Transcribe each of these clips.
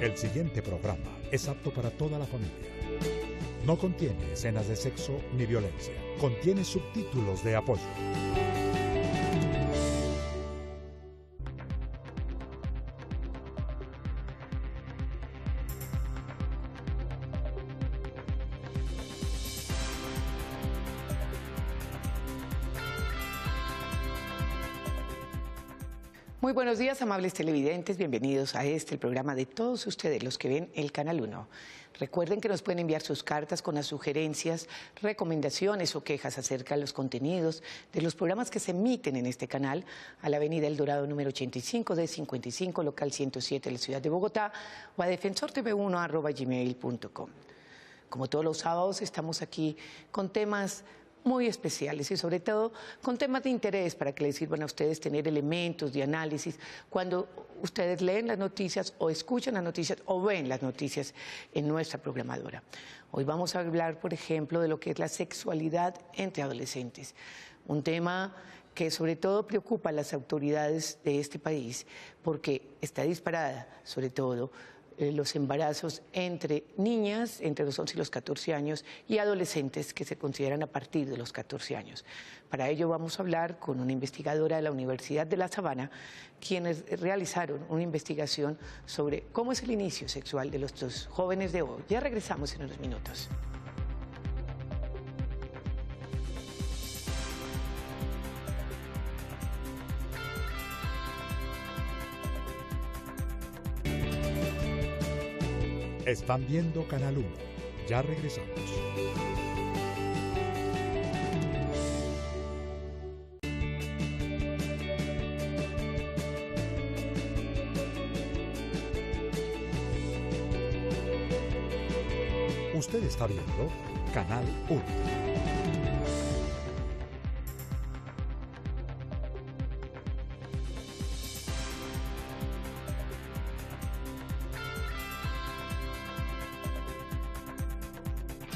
El siguiente programa es apto para toda la familia. No contiene escenas de sexo ni violencia. Contiene subtítulos de apoyo. Muy buenos días, amables televidentes. Bienvenidos a el programa de todos ustedes, los que ven el Canal 1. Recuerden que nos pueden enviar sus cartas con las sugerencias, recomendaciones o quejas acerca de los contenidos de los programas que se emiten en este canal a la Avenida El Dorado número 85 de 55, local 107 de la ciudad de Bogotá, o a defensortv1@gmail.com. Como todos los sábados, estamos aquí con temas muy especiales y sobre todo con temas de interés para que les sirvan a ustedes tener elementos de análisis cuando ustedes leen las noticias o escuchan las noticias o ven las noticias en nuestra programadora. Hoy vamos a hablar, por ejemplo, de lo que es la sexualidad entre adolescentes, un tema que sobre todo preocupa a las autoridades de este país porque está disparada, sobre todo, los embarazos entre niñas entre los 11 y los 14 años y adolescentes que se consideran a partir de los 14 años. Para ello vamos a hablar con una investigadora de la Universidad de La Sabana, quienes realizaron una investigación sobre cómo es el inicio sexual de los dos jóvenes de hoy. Ya regresamos en unos minutos. Están viendo Canal 1. Ya regresamos. Usted está viendo Canal 1.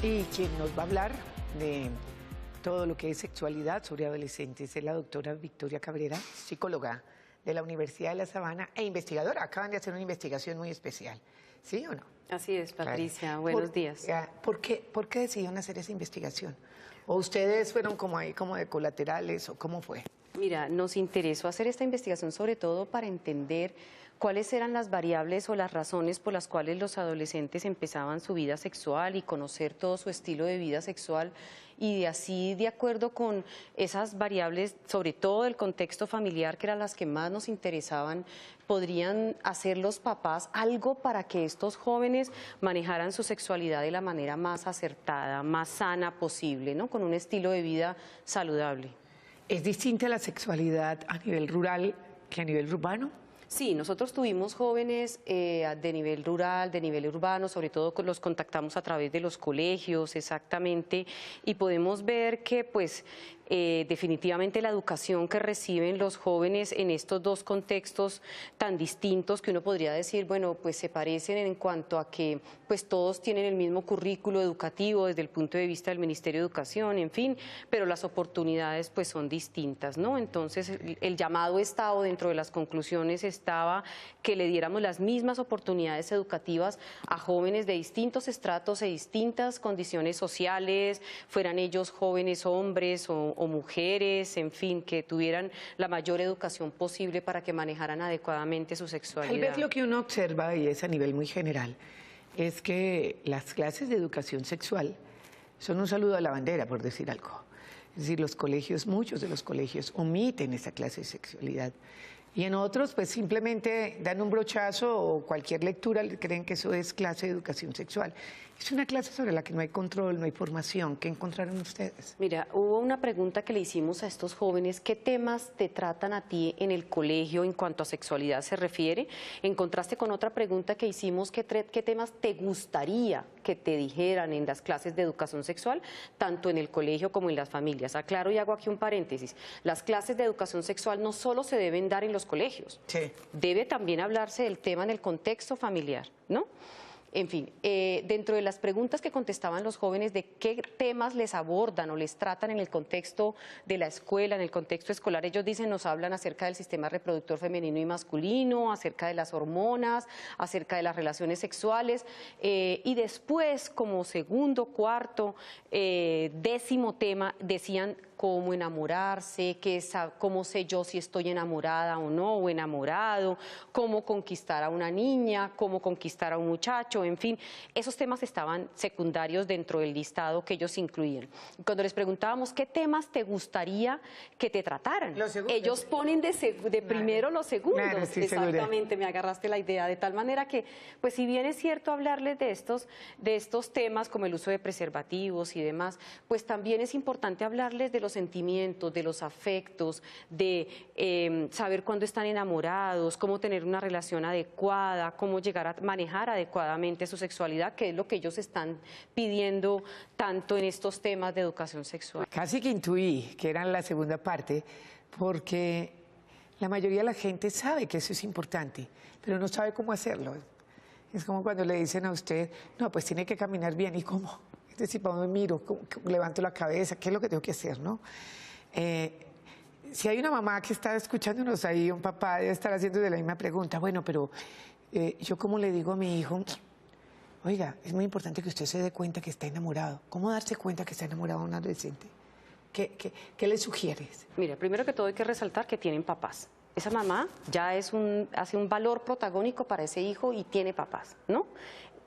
Y quien nos va a hablar de todo lo que es sexualidad sobre adolescentes es la doctora Victoria Cabrera, psicóloga de la Universidad de La Sabana e investigadora. Acaban de hacer una investigación muy especial, ¿sí o no? Así es, Patricia. Claro. Buenos días. ¿Por qué decidieron hacer esa investigación? ¿O ustedes fueron como ahí, como de colaterales, o cómo fue? Mira, nos interesó hacer esta investigación sobre todo para entender cuáles eran las variables o las razones por las cuales los adolescentes empezaban su vida sexual y conocer todo su estilo de vida sexual y así, de acuerdo con esas variables, sobre todo del contexto familiar, que eran las que más nos interesaban, podrían hacer los papás algo para que estos jóvenes manejaran su sexualidad de la manera más acertada, más sana posible, ¿no? Con un estilo de vida saludable. ¿Es distinta la sexualidad a nivel rural que a nivel urbano? Sí, nosotros tuvimos jóvenes de nivel rural, de nivel urbano, sobre todo los contactamos a través de los colegios, exactamente, y podemos ver que pues definitivamente la educación que reciben los jóvenes en estos dos contextos tan distintos que uno podría decir, bueno, pues se parecen en cuanto a que pues todos tienen el mismo currículo educativo desde el punto de vista del Ministerio de Educación, en fin, pero las oportunidades pues son distintas, ¿no? Entonces el llamado estado dentro de las conclusiones estaba que le diéramos las mismas oportunidades educativas a jóvenes de distintos estratos e distintas condiciones sociales, fueran ellos jóvenes hombres o mujeres, en fin, que tuvieran la mayor educación posible para que manejaran adecuadamente su sexualidad. Tal vez lo que uno observa, y es a nivel muy general, es que las clases de educación sexual son un saludo a la bandera, por decir algo. Es decir, los colegios, muchos de los colegios omiten esa clase de sexualidad. Y en otros, pues simplemente dan un brochazo o cualquier lectura, creen que eso es clase de educación sexual. Es una clase sobre la que no hay control, no hay formación. ¿Qué encontraron ustedes? Mira, hubo una pregunta que le hicimos a estos jóvenes. ¿Qué temas te tratan a ti en el colegio en cuanto a sexualidad se refiere? En contraste con otra pregunta que hicimos, ¿qué temas te gustaría que te dijeran en las clases de educación sexual, tanto en el colegio como en las familias? Aclaro y hago aquí un paréntesis. Las clases de educación sexual no solo se deben dar en los colegios. Sí. Debe también hablarse del tema en el contexto familiar, ¿no? En fin, dentro de las preguntas que contestaban los jóvenes de qué temas les abordan o les tratan en el contexto de la escuela, en el contexto escolar, ellos dicen, nos hablan acerca del sistema reproductor femenino y masculino, acerca de las hormonas, acerca de las relaciones sexuales, y después, como segundo, cuarto, décimo tema, decían cómo enamorarse, cómo sé yo si estoy enamorada o no, o enamorado, cómo conquistar a una niña, cómo conquistar a un muchacho, en fin, esos temas estaban secundarios dentro del listado que ellos incluían. Cuando les preguntábamos qué temas te gustaría que te trataran, ellos ponen de primero los segundos. Claro, sí, exactamente, me agarraste la idea, de tal manera que, pues si bien es cierto hablarles de estos temas como el uso de preservativos y demás, pues también es importante hablarles de los sentimientos, de los afectos, de saber cuándo están enamorados, cómo tener una relación adecuada, cómo llegar a manejar adecuadamente su sexualidad, que es lo que ellos están pidiendo tanto en estos temas de educación sexual. Casi que intuí que eran la segunda parte, porque la mayoría de la gente sabe que eso es importante, pero no sabe cómo hacerlo. Es como cuando le dicen a usted, no, pues tiene que caminar bien, ¿y cómo? Es decir, ¿para dónde miro? ¿Levanto la cabeza? ¿Qué es lo que tengo que hacer, no? Si hay una mamá que está escuchándonos ahí, un papá debe estar haciendo de la misma pregunta, bueno, pero yo cómo le digo a mi hijo, oiga, es muy importante que usted se dé cuenta que está enamorado. ¿Cómo darse cuenta que está enamorado de un adolescente? ¿Qué le sugieres? Mira, primero que todo hay que resaltar que tienen papás. Esa mamá ya hace un valor protagónico para ese hijo y tiene papás, ¿no?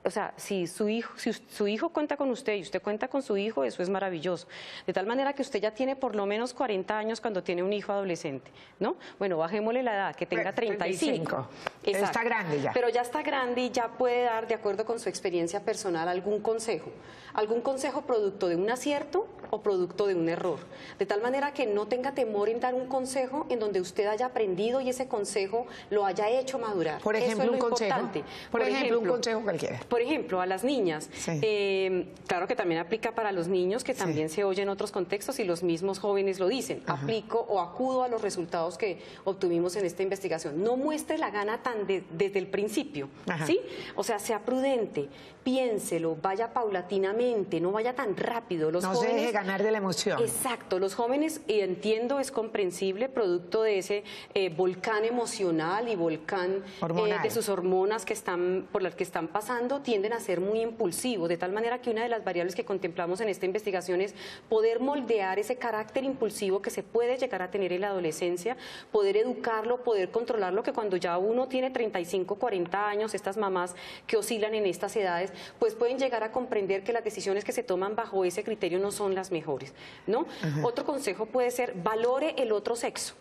O sea, si su hijo cuenta con usted y usted cuenta con su hijo, eso es maravilloso. De tal manera que usted ya tiene por lo menos 40 años cuando tiene un hijo adolescente, ¿no? Bueno, bajémosle la edad, que tenga 35. Exacto. Está grande ya. Pero ya está grande y ya puede dar, de acuerdo con su experiencia personal, algún consejo. Algún consejo producto de un acierto o producto de un error. De tal manera que no tenga temor en dar un consejo en donde usted haya aprendido y ese consejo lo haya hecho madurar. Por ejemplo, eso es un lo consejo. importante. Por ejemplo, un consejo cualquiera. Por ejemplo, a las niñas, sí. Claro que también aplica para los niños, que también se oye en otros contextos y los mismos jóvenes lo dicen. Ajá. Aplico o acudo a los resultados que obtuvimos en esta investigación. No muestre la gana desde el principio, ¿sí? O sea, sea prudente, piénselo, vaya paulatinamente, no vaya tan rápido. Los no jóvenes, se deje ganar de la emoción. Exacto, los jóvenes, entiendo, es comprensible, producto de ese volcán emocional y volcán de sus hormonas por las que están pasando, tienden a ser muy impulsivos, de tal manera que una de las variables que contemplamos en esta investigación es poder moldear ese carácter impulsivo que se puede llegar a tener en la adolescencia, poder educarlo, poder controlarlo, que cuando ya uno tiene 35, 40 años, estas mamás que oscilan en estas edades, pues pueden llegar a comprender que las decisiones que se toman bajo ese criterio no son las mejores, ¿no? Otro consejo puede ser, valore el otro sexo.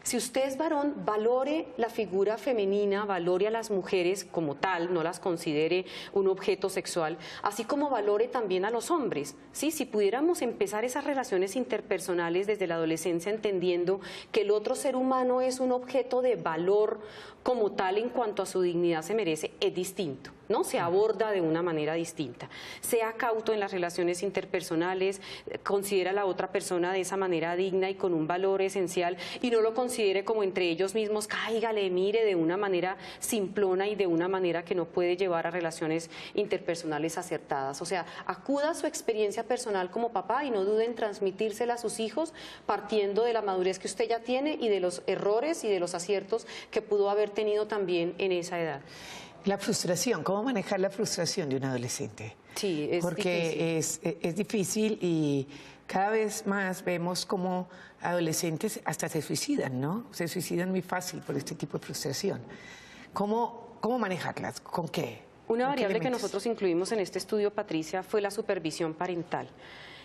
Si usted es varón, valore la figura femenina, valore a las mujeres como tal, no las considere un objeto sexual, así como valore también a los hombres, ¿sí? Si pudiéramos empezar esas relaciones interpersonales desde la adolescencia entendiendo que el otro ser humano es un objeto de valor como tal en cuanto a su dignidad se merece, es distinto, ¿no? Se aborda de una manera distinta. Sea cauto en las relaciones interpersonales, considera a la otra persona de esa manera digna y con un valor esencial y no lo considere como entre ellos mismos, cáigale, mire, de una manera simplona y de una manera que no puede llevar a relaciones interpersonales acertadas. O sea, acuda a su experiencia personal como papá y no dude en transmitírsela a sus hijos partiendo de la madurez que usted ya tiene y de los errores y de los aciertos que pudo haber tenido también en esa edad. La frustración, ¿cómo manejar la frustración de un adolescente? Sí, es porque difícil. Es difícil y cada vez más vemos como adolescentes hasta se suicidan, ¿no? Se suicidan muy fácil por este tipo de frustración. ¿Cómo manejarlas? ¿Con qué? Una variable que nosotros incluimos en este estudio, Patricia, fue la supervisión parental.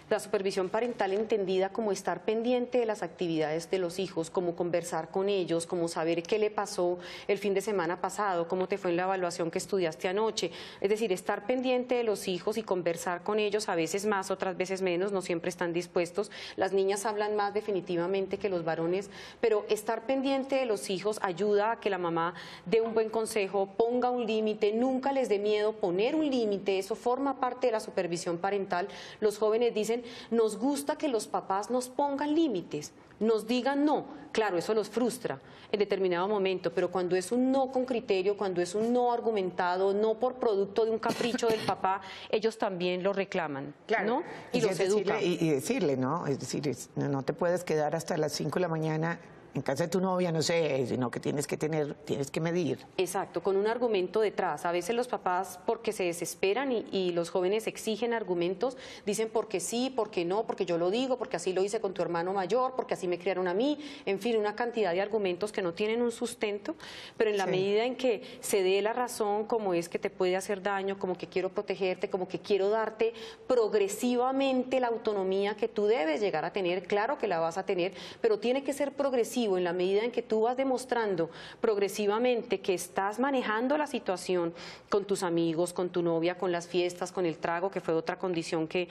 La supervisión parental entendida como estar pendiente de las actividades de los hijos, como conversar con ellos, como saber qué le pasó el fin de semana pasado, cómo te fue en la evaluación que estudiaste anoche. Es decir, estar pendiente de los hijos y conversar con ellos, a veces más, otras veces menos, no siempre están dispuestos. Las niñas hablan más definitivamente que los varones, pero estar pendiente de los hijos ayuda a que la mamá dé un buen consejo, ponga un límite, nunca les dé miedo poner un límite, eso forma parte de la supervisión parental. Los jóvenes dicen, dicen, nos gusta que los papás nos pongan límites, nos digan no. Claro, eso los frustra en determinado momento, pero cuando es un no con criterio, cuando es un no argumentado, no por producto de un capricho del papá, ellos también lo reclaman, Claro. ¿no? Y los educan. Y decirle, ¿no? Es decir, no te puedes quedar hasta las 5 de la mañana en casa de tu novia, no sé, sino que tienes que medir. Exacto, con un argumento detrás. A veces los papás, porque se desesperan y los jóvenes exigen argumentos, dicen porque sí, porque no, porque yo lo digo, porque así lo hice con tu hermano mayor, porque así me criaron a mí, en fin, una cantidad de argumentos que no tienen un sustento, pero en la medida en que se dé la razón, como es que te puede hacer daño, como que quiero protegerte, como que quiero darte progresivamente la autonomía que tú debes llegar a tener, claro que la vas a tener, pero tiene que ser progresivo en la medida en que tú vas demostrando progresivamente que estás manejando la situación con tus amigos, con tu novia, con las fiestas, con el trago, que fue otra condición que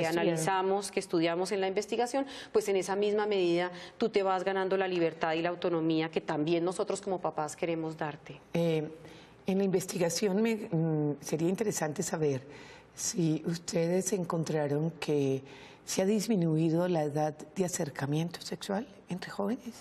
analizamos, que estudiamos en la investigación, pues en esa misma medida tú te vas ganando la libertad y la autonomía que también nosotros como papás queremos darte. En la investigación sería interesante saber si ustedes encontraron que se ha disminuido la edad de acercamiento sexual entre jóvenes.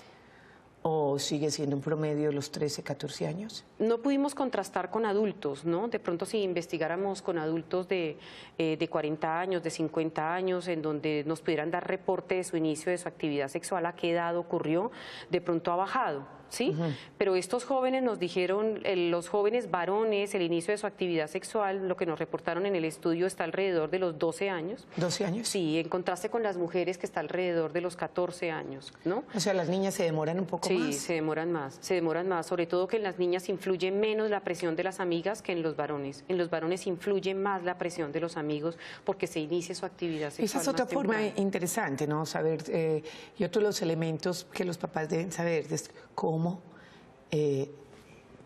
¿O sigue siendo un promedio de los 13, 14 años? No pudimos contrastar con adultos, ¿no? De pronto si investigáramos con adultos de 40 años, de 50 años, en donde nos pudieran dar reporte de su inicio de su actividad sexual, a qué edad ocurrió, de pronto ha bajado, ¿sí? Pero estos jóvenes nos dijeron, los jóvenes varones, el inicio de su actividad sexual, lo que nos reportaron en el estudio está alrededor de los 12 años. ¿12 años? Sí, en contraste con las mujeres que está alrededor de los 14 años, ¿no? O sea, las niñas se demoran un poco más. Sí, se demoran más, sobre todo que en las niñas influye menos la presión de las amigas que en los varones. En los varones influye más la presión de los amigos porque se inicia su actividad sexual. Esa es otra forma interesante, ¿no? Saber, y otro de los elementos que los papás deben saber es cómo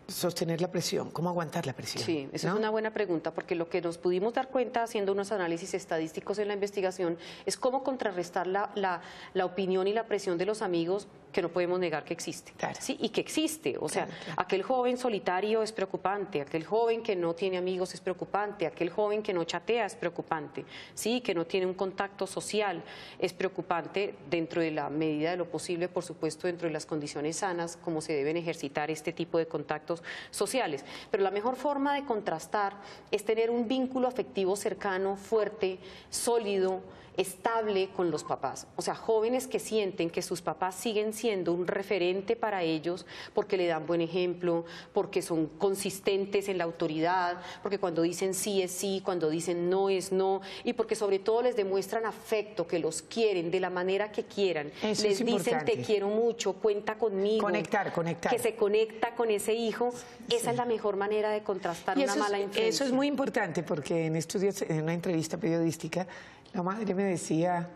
sostener la presión, cómo aguantar la presión. Sí, esa ¿no? es una buena pregunta, porque lo que nos pudimos dar cuenta haciendo unos análisis estadísticos en la investigación es cómo contrarrestar la opinión y la presión de los amigos, que no podemos negar que existe. Claro. Sí, y que existe. O sea, claro. aquel joven solitario es preocupante, aquel joven que no tiene amigos es preocupante, aquel joven que no chatea es preocupante, sí, que no tiene un contacto social es preocupante, dentro de la medida de lo posible, por supuesto, dentro de las condiciones sanas, como se deben ejercitar este tipo de contactos sociales. Pero la mejor forma de contrastar es tener un vínculo afectivo cercano, fuerte, sólido, estable con los papás. O sea, jóvenes que sienten que sus papás siguen siendo un referente para ellos porque le dan buen ejemplo, porque son consistentes en la autoridad, porque cuando dicen sí es sí, cuando dicen no es no, y porque sobre todo les demuestran afecto, que los quieren de la manera que quieran. Eso les es dicen importante. te quiero mucho, cuenta conmigo. Conectar. Que se conecta con ese hijo. Esa es la mejor manera de contrastar una mala influencia. Eso es muy importante porque en estudios, en una entrevista periodística, la madre me decía,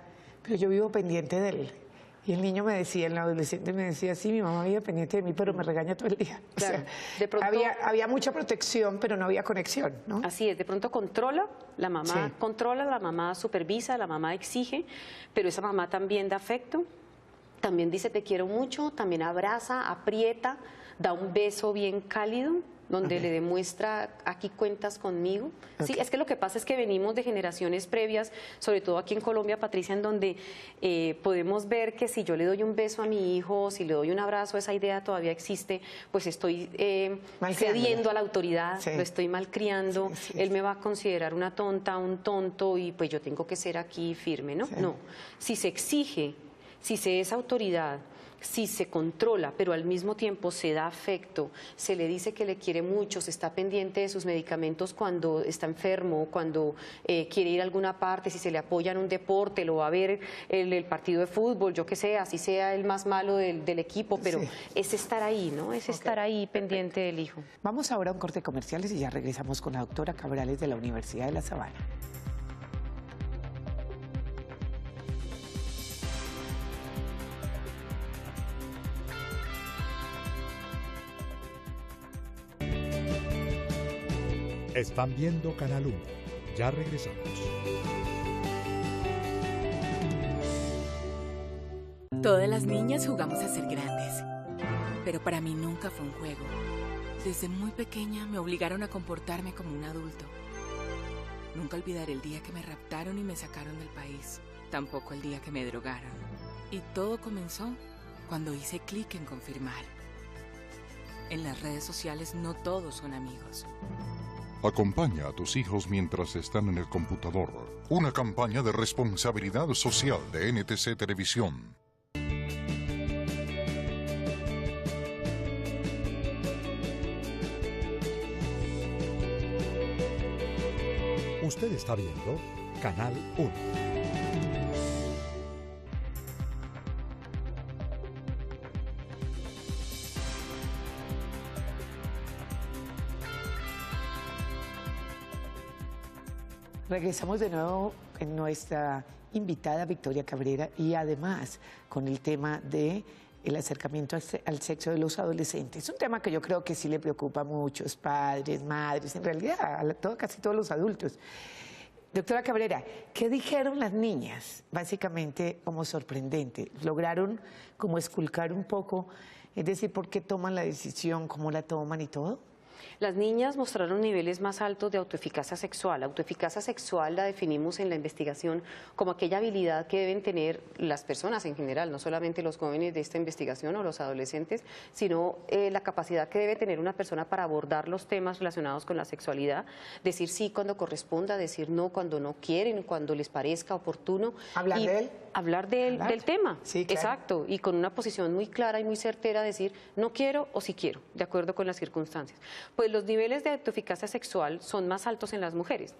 pero yo vivo pendiente de él. Y el niño me decía, el adolescente me decía, sí, mi mamá vive pendiente de mí, pero me regaña todo el día. Claro, o sea, de pronto, había mucha protección, pero no había conexión, ¿no? Así es, de pronto controla, la mamá controla, la mamá supervisa, la mamá exige, pero esa mamá también da afecto, también dice te quiero mucho, también abraza, aprieta, da un beso bien cálido, donde le demuestra, aquí cuentas conmigo. Sí, es que lo que pasa es que venimos de generaciones previas, sobre todo aquí en Colombia, Patricia, en donde podemos ver que si yo le doy un beso a mi hijo, si le doy un abrazo, esa idea todavía existe, pues estoy cediendo a la autoridad, lo estoy malcriando, él me va a considerar una tonta, un tonto, y pues yo tengo que ser aquí firme, ¿no? No, si se exige, si se es autoridad, si se controla, pero al mismo tiempo se da afecto, se le dice que le quiere mucho, se está pendiente de sus medicamentos cuando está enfermo, cuando quiere ir a alguna parte, si se le apoya en un deporte, lo va a ver el partido de fútbol, yo qué sé, así sea el más malo del equipo, pero es estar ahí, ¿no? Es estar ahí pendiente del hijo. Vamos ahora a un corte de comerciales y ya regresamos con la doctora Cabrales de la Universidad de La Sabana. Están viendo Canal 1. Ya regresamos. Todas las niñas jugamos a ser grandes, pero para mí nunca fue un juego. Desde muy pequeña me obligaron a comportarme como un adulto. Nunca olvidaré el día que me raptaron y me sacaron del país. tampoco el día que me drogaron. Y todo comenzó cuando hice clic en confirmar. En las redes sociales no todos son amigos. Acompaña a tus hijos mientras están en el computador. Una campaña de responsabilidad social de NTC Televisión. Usted está viendo Canal 1. Regresamos de nuevo en nuestra invitada Victoria Cabrera y además con el tema de el acercamiento al sexo de los adolescentes. Es un tema que yo creo que sí le preocupa a muchos padres, madres, en realidad casi todos los adultos. Doctora Cabrera, ¿qué dijeron las niñas? Básicamente como sorprendente. ¿Lograron como esculcar un poco, es decir, por qué toman la decisión, cómo la toman y todo? Las niñas mostraron niveles más altos de autoeficacia sexual. Autoeficacia sexual la definimos en la investigación como aquella habilidad que deben tener las personas en general, no solamente los jóvenes de esta investigación o los adolescentes, sino la capacidad que debe tener una persona para abordar los temas relacionados con la sexualidad, decir sí cuando corresponda, decir no cuando no quieren, cuando les parezca oportuno. ¿Hablar de él? Hablar del tema, sí, claro. Exacto, y con una posición muy clara y muy certera, decir no quiero o sí quiero, de acuerdo con las circunstancias. Pues los niveles de autoeficacia sexual son más altos en las mujeres,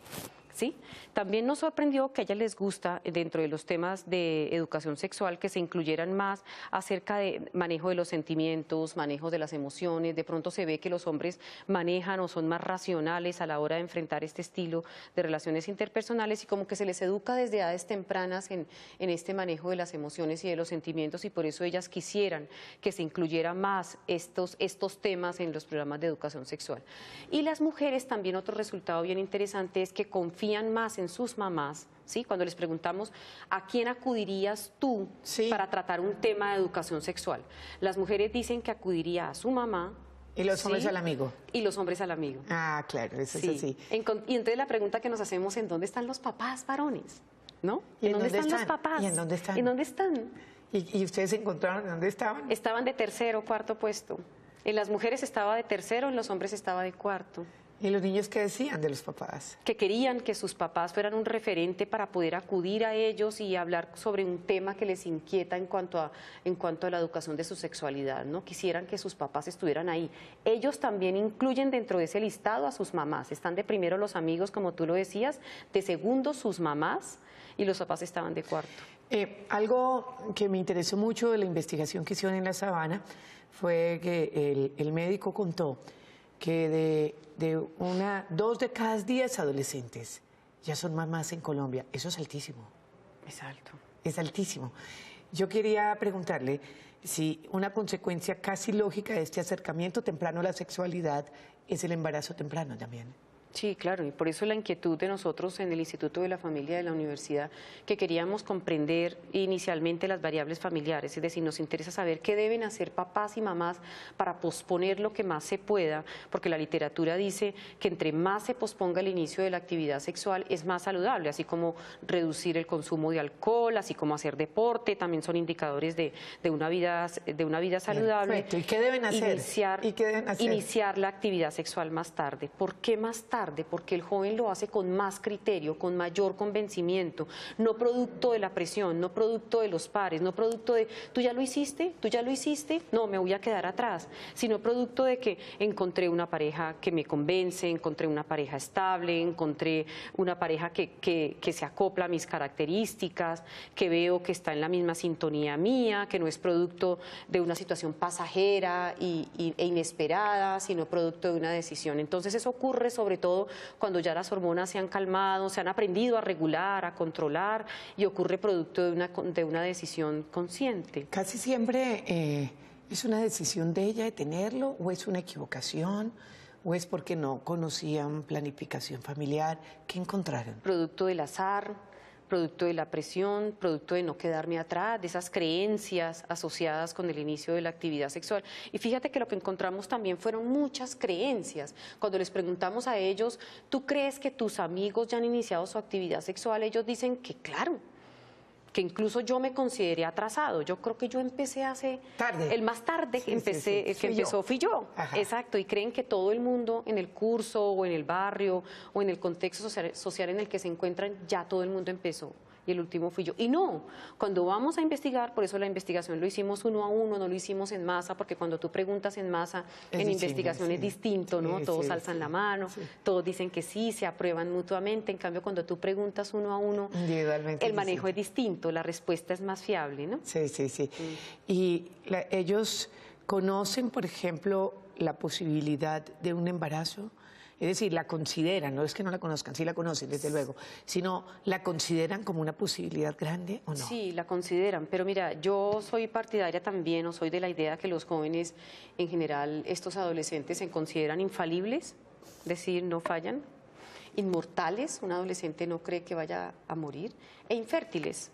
¿sí? También nos sorprendió que a ellas les gusta, dentro de los temas de educación sexual, que se incluyeran más acerca de manejo de los sentimientos, manejo de las emociones. De pronto se ve que los hombres manejan o son más racionales a la hora de enfrentar este estilo de relaciones interpersonales y como que se les educa desde edades tempranas en este manejo de las emociones y de los sentimientos, y por eso ellas quisieran que se incluyera más estos temas en los programas de educación sexual. Y las mujeres también, otro resultado bien interesante es que confían más en sus mamás, ¿sí? Cuando les preguntamos ¿a quién acudirías tú para tratar un tema de educación sexual? Las mujeres dicen que acudiría a su mamá. ¿Y los hombres al amigo? Y los hombres al amigo. Ah, claro, eso es así. Y entonces la pregunta que nos hacemos, ¿en dónde están los papás varones? ¿No? ¿Y ¿En dónde están los papás? ¿Y en dónde están? ¿En dónde están? ¿Y ustedes se encontraron en dónde estaban? Estaban de tercero, cuarto puesto. En las mujeres estaba de tercero, en los hombres estaba de cuarto. ¿Y los niños qué decían de los papás? Que querían que sus papás fueran un referente para poder acudir a ellos y hablar sobre un tema que les inquieta en cuanto a la educación de su sexualidad, ¿no? Quisieran que sus papás estuvieran ahí. Ellos también incluyen dentro de ese listado a sus mamás. Están de primero los amigos, como tú lo decías, de segundo sus mamás, y los papás estaban de cuarto. Algo que me interesó mucho de la investigación que hicieron en La Sabana fue que el médico contó que de 2 de cada 10 adolescentes ya son mamás en Colombia. Eso es altísimo. Es alto. Es altísimo. Yo quería preguntarle si una consecuencia casi lógica de este acercamiento temprano a la sexualidad es el embarazo temprano también. Sí, claro, y por eso la inquietud de nosotros en el Instituto de la Familia de la Universidad, que queríamos comprender inicialmente las variables familiares, es decir, nos interesa saber qué deben hacer papás y mamás para posponer lo que más se pueda, porque la literatura dice que entre más se posponga el inicio de la actividad sexual es más saludable, así como reducir el consumo de alcohol, así como hacer deporte, también son indicadores de una vida saludable. Perfecto. ¿Y qué deben hacer? Iniciar la actividad sexual más tarde. ¿Por qué más tarde? Porque el joven lo hace con más criterio, con mayor convencimiento, no producto de la presión, no producto de los pares, no producto de ¿tú ya lo hiciste? No, me voy a quedar atrás, sino producto de que encontré una pareja que me convence, encontré una pareja estable, encontré una pareja que se acopla a mis características, que veo que está en la misma sintonía mía, que no es producto de una situación pasajera e inesperada, sino producto de una decisión. Entonces eso ocurre sobre todo cuando ya las hormonas se han calmado, se han aprendido a regular, a controlar, y ocurre producto de una decisión consciente. Casi siempre es una decisión de ella de tenerlo, o es una equivocación, o es porque no conocían planificación familiar. ¿Qué encontraron? Producto del azar, producto de la presión, producto de no quedarme atrás, de esas creencias asociadas con el inicio de la actividad sexual. Y fíjate que lo que encontramos también fueron muchas creencias. Cuando les preguntamos a ellos, ¿tú crees que tus amigos ya han iniciado su actividad sexual? Ellos dicen que claro, que incluso yo me consideré atrasado. Yo creo que yo empecé tarde. El más tarde que empezó fui yo. Ajá. Exacto, y creen que todo el mundo en el curso o en el barrio o en el contexto social en el que se encuentran, ya todo el mundo empezó. Y el último fui yo. Y no, cuando vamos a investigar, por eso la investigación lo hicimos uno a uno, no lo hicimos en masa, porque cuando tú preguntas en masa, en investigación es distinto, ¿no? Todos alzan la mano, todos dicen que sí, se aprueban mutuamente. En cambio, cuando tú preguntas uno a uno, el manejo es distinto, la respuesta es más fiable, ¿no? Sí. Y ellos conocen, por ejemplo, la posibilidad de un embarazo. Es decir, la consideran, no es que no la conozcan, sí la conocen, desde luego, sino la consideran como una posibilidad grande o no. Sí, la consideran, pero mira, yo soy partidaria también, o soy de la idea que los jóvenes, en general, estos adolescentes se consideran infalibles, es decir, no fallan, inmortales, un adolescente no cree que vaya a morir, e infértiles.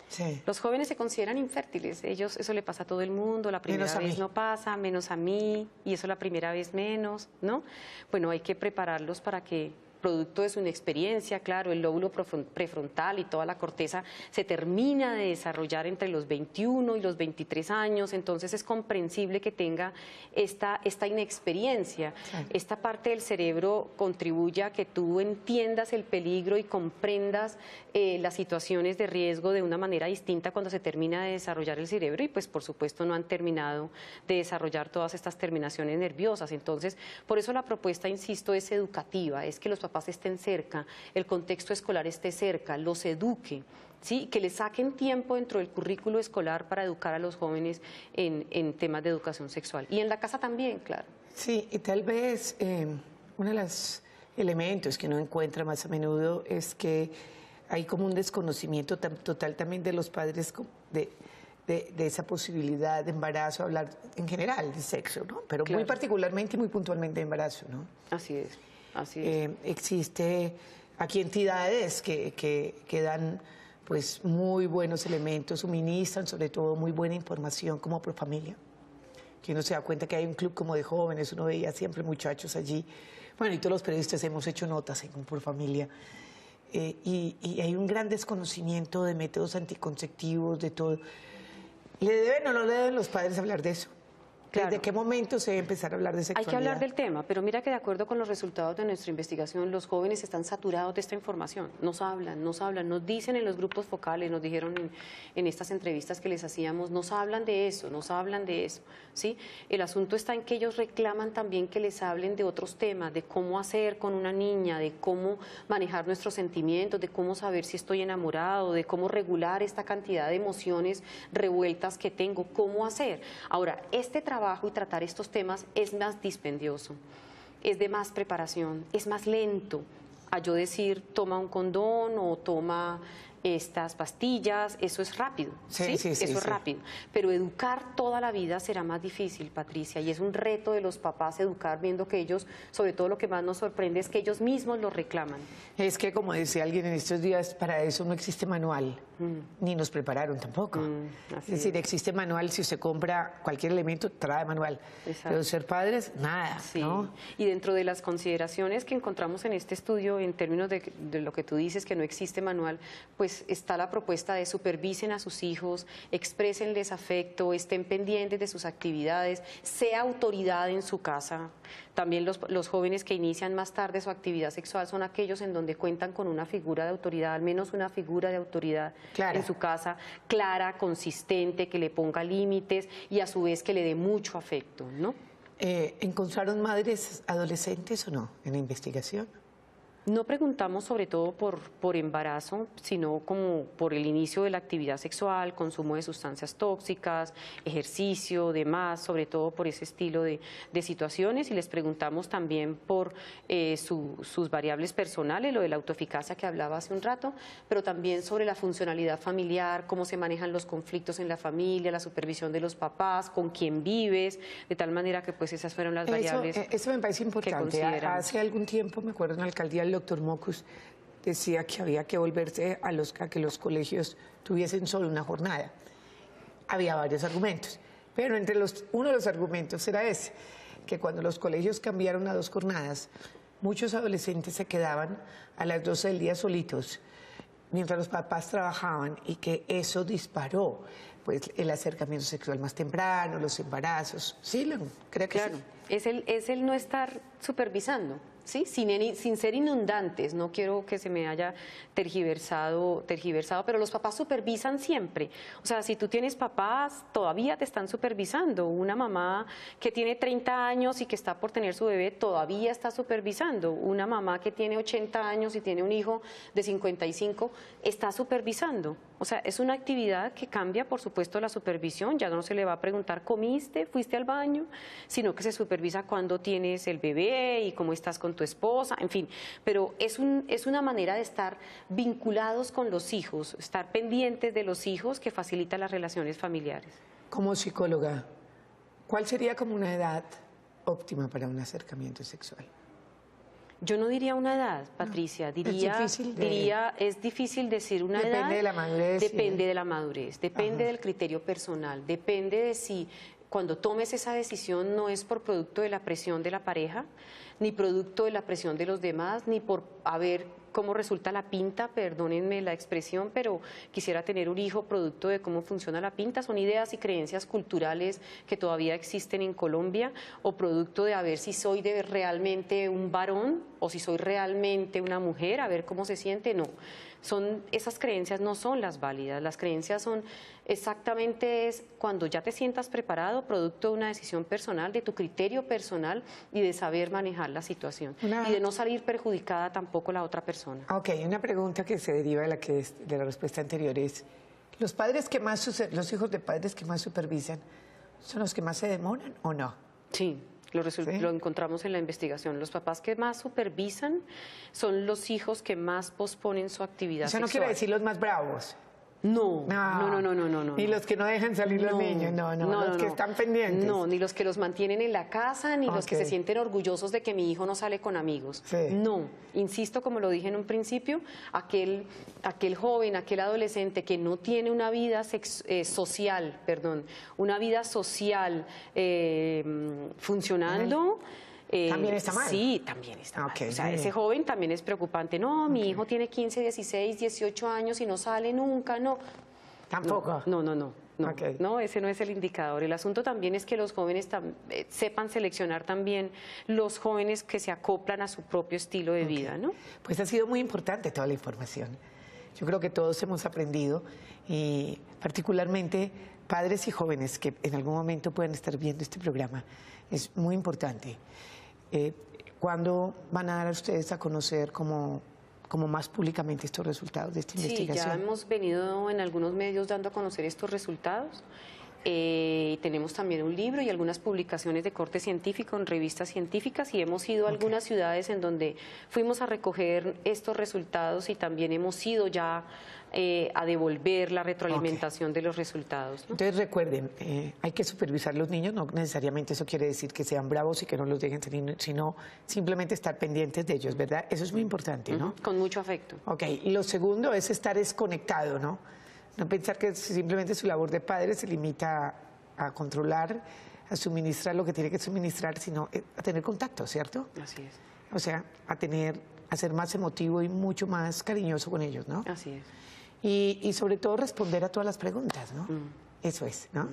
Sí. Los jóvenes se consideran infértiles, ellos, eso le pasa a todo el mundo, la primera vez no pasa, menos a mí, y eso la primera vez menos, ¿no? Bueno, hay que prepararlos para que, producto de su inexperiencia, claro, el lóbulo prefrontal y toda la corteza se termina de desarrollar entre los 21 y los 23 años, entonces es comprensible que tenga esta inexperiencia. Sí. Esta parte del cerebro contribuye a que tú entiendas el peligro y comprendas las situaciones de riesgo de una manera distinta cuando se termina de desarrollar el cerebro y pues por supuesto no han terminado de desarrollar todas estas terminaciones nerviosas. Entonces, por eso la propuesta, insisto, es educativa, es que los papás estén cerca, el contexto escolar esté cerca, los eduque, ¿sí? Que les saquen tiempo dentro del currículo escolar para educar a los jóvenes en temas de educación sexual. Y en la casa también, claro. Sí, y tal vez uno de los elementos que uno encuentra más a menudo es que hay como un desconocimiento total también de los padres de esa posibilidad de embarazo, hablar en general de sexo, ¿no? Pero claro, muy particularmente y muy puntualmente de embarazo, ¿no? Así es. Así es. Existe aquí entidades que dan pues muy buenos elementos, suministran sobre todo muy buena información como Profamilia, que uno se da cuenta que hay un club como de jóvenes, uno veía siempre muchachos allí, bueno, y todos los periodistas hemos hecho notas en Profamilia, y hay un gran desconocimiento de métodos anticonceptivos, de todo. ¿Le deben o no le deben los padres hablar de eso? Claro. ¿Desde qué momento se debe empezar a hablar de sexualidad? Hay que hablar del tema, pero mira que de acuerdo con los resultados de nuestra investigación, los jóvenes están saturados de esta información. Nos hablan, nos dicen en los grupos focales, nos dijeron en estas entrevistas que les hacíamos, nos hablan de eso, ¿sí? El asunto está en que ellos reclaman también que les hablen de otros temas, de cómo hacer con una niña, de cómo manejar nuestros sentimientos, de cómo saber si estoy enamorado, de cómo regular esta cantidad de emociones revueltas que tengo, cómo hacer. Ahora, este trabajo y tratar estos temas es más dispendioso, es de más preparación, es más lento a yo decir toma un condón o toma estas pastillas, eso es rápido, eso es rápido, pero educar toda la vida será más difícil, Patricia, y es un reto de los papás educar viendo que ellos, sobre todo lo que más nos sorprende es que ellos mismos lo reclaman. Es que como decía alguien en estos días, para eso no existe manual, ni nos prepararon tampoco. Es decir, existe manual, si usted compra cualquier elemento, trae manual, pero ser padres, nada, ¿no? Y dentro de las consideraciones que encontramos en este estudio, en términos de lo que tú dices, que no existe manual, pues está la propuesta de supervisen a sus hijos, exprésenles afecto, estén pendientes de sus actividades, sea autoridad en su casa. También los jóvenes que inician más tarde su actividad sexual son aquellos en donde cuentan con una figura de autoridad, al menos una figura de autoridad en su casa, clara, consistente, que le ponga límites y a su vez que le dé mucho afecto, ¿no? ¿Encontraron madres adolescentes o no en la investigación? No preguntamos sobre todo por embarazo, sino como por el inicio de la actividad sexual, consumo de sustancias tóxicas, ejercicio, demás, sobre todo por ese estilo de situaciones, y les preguntamos también por sus variables personales, lo de la autoeficacia que hablaba hace un rato, pero también sobre la funcionalidad familiar, cómo se manejan los conflictos en la familia, la supervisión de los papás, con quién vives, de tal manera que pues esas fueron las variables. Eso me parece importante. Hace algún tiempo, me acuerdo en la alcaldía, el doctor Mocus decía que había que volverse a que los colegios tuviesen solo una jornada. Había varios argumentos, pero uno de los argumentos era ese, que cuando los colegios cambiaron a 2 jornadas, muchos adolescentes se quedaban a las 12 del día solitos, mientras los papás trabajaban y que eso disparó pues el acercamiento sexual más temprano, los embarazos. Sí, creo que Claro, sí. es el no estar supervisando, ¿sí? Sin ser inundantes, no quiero que se me haya tergiversado, pero los papás supervisan siempre. O sea, si tú tienes papás, todavía te están supervisando. Una mamá que tiene 30 años y que está por tener su bebé, todavía está supervisando. Una mamá que tiene 80 años y tiene un hijo de 55, está supervisando. O sea, es una actividad que cambia, por supuesto, la supervisión. Ya no se le va a preguntar, ¿comiste? ¿Fuiste al baño? Sino que se supervisa cuándo tienes el bebé y cómo estás con tu esposa, en fin. Pero es una manera de estar vinculados con los hijos, estar pendientes de los hijos que facilita las relaciones familiares. Como psicóloga, ¿cuál sería como una edad óptima para un acercamiento sexual? Yo no diría una edad, Patricia, diría es difícil decir una edad. Depende de la madurez. Depende de la madurez, depende del criterio personal, depende de si cuando tomes esa decisión no es por producto de la presión de la pareja, ni producto de la presión de los demás, ni por cómo resulta la pinta, perdónenme la expresión, pero quisiera tener un hijo producto de cómo funciona la pinta. Son ideas y creencias culturales que todavía existen en Colombia, o producto de a ver si soy realmente un varón o si soy realmente una mujer, a ver cómo se siente. No, esas creencias no son las válidas. Las creencias son exactamente cuando ya te sientas preparado, producto de una decisión personal, de tu criterio personal y de saber manejar la situación y de no salir perjudicada tampoco la otra persona. Ok, una pregunta que se deriva de la respuesta anterior es, los hijos de padres que más supervisan, ¿son los que más se demoran o no? Sí. Lo encontramos en la investigación. Los papás que más supervisan son los hijos que más posponen su actividad sexual. Eso no quiere decir los más bravos. No. Ni los que no dejan salir los niños, los que están pendientes. No, ni los que los mantienen en la casa, ni los que se sienten orgullosos de que mi hijo no sale con amigos. Sí. No, insisto, como lo dije en un principio, aquel joven, aquel adolescente que no tiene una vida social funcionando. ¿También está mal? Sí, también está mal. O sea, ese joven también es preocupante. No, mi hijo tiene 15, 16, 18 años y no sale nunca, no. ¿Tampoco? No, ese no es el indicador. El asunto también es que los jóvenes sepan seleccionar también los jóvenes que se acoplan a su propio estilo de vida, ¿no? Pues ha sido muy importante toda la información. Yo creo que todos hemos aprendido, y particularmente padres y jóvenes que en algún momento puedan estar viendo este programa. Es muy importante. ¿Cuándo van a dar a ustedes a conocer como más públicamente estos resultados de esta investigación? Sí, ya hemos venido en algunos medios dando a conocer estos resultados. Tenemos también un libro y algunas publicaciones de corte científico en revistas científicas, y hemos ido a algunas ciudades en donde fuimos a recoger estos resultados, y también hemos ido ya a devolver la retroalimentación de los resultados, ¿no? Entonces recuerden, hay que supervisar a los niños, no necesariamente eso quiere decir que sean bravos y que no los dejen salir, sino simplemente estar pendientes de ellos, ¿verdad? Eso es muy importante, ¿no? Con mucho afecto. Ok, y lo segundo es estar desconectado, ¿no? No pensar que simplemente su labor de padre se limita a controlar, a suministrar lo que tiene que suministrar, sino a tener contacto, ¿cierto? Así es. O sea, a ser más emotivo y mucho más cariñoso con ellos, ¿no? Así es. Y sobre todo responder a todas las preguntas, ¿no? Eso es, ¿no?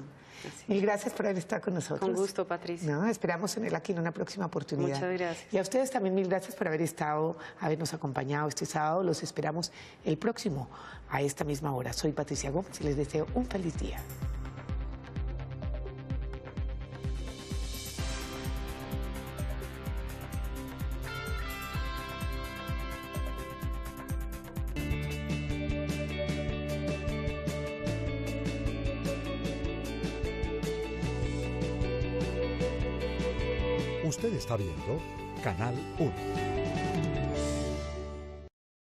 Mil gracias por haber estado con nosotros. Con gusto, Patricia. No, esperamos tenerla aquí en una próxima oportunidad. Muchas gracias. Y a ustedes también mil gracias por habernos acompañado este sábado. Los esperamos el próximo a esta misma hora. Soy Patricia Gómez y les deseo un feliz día. Usted está viendo Canal 1.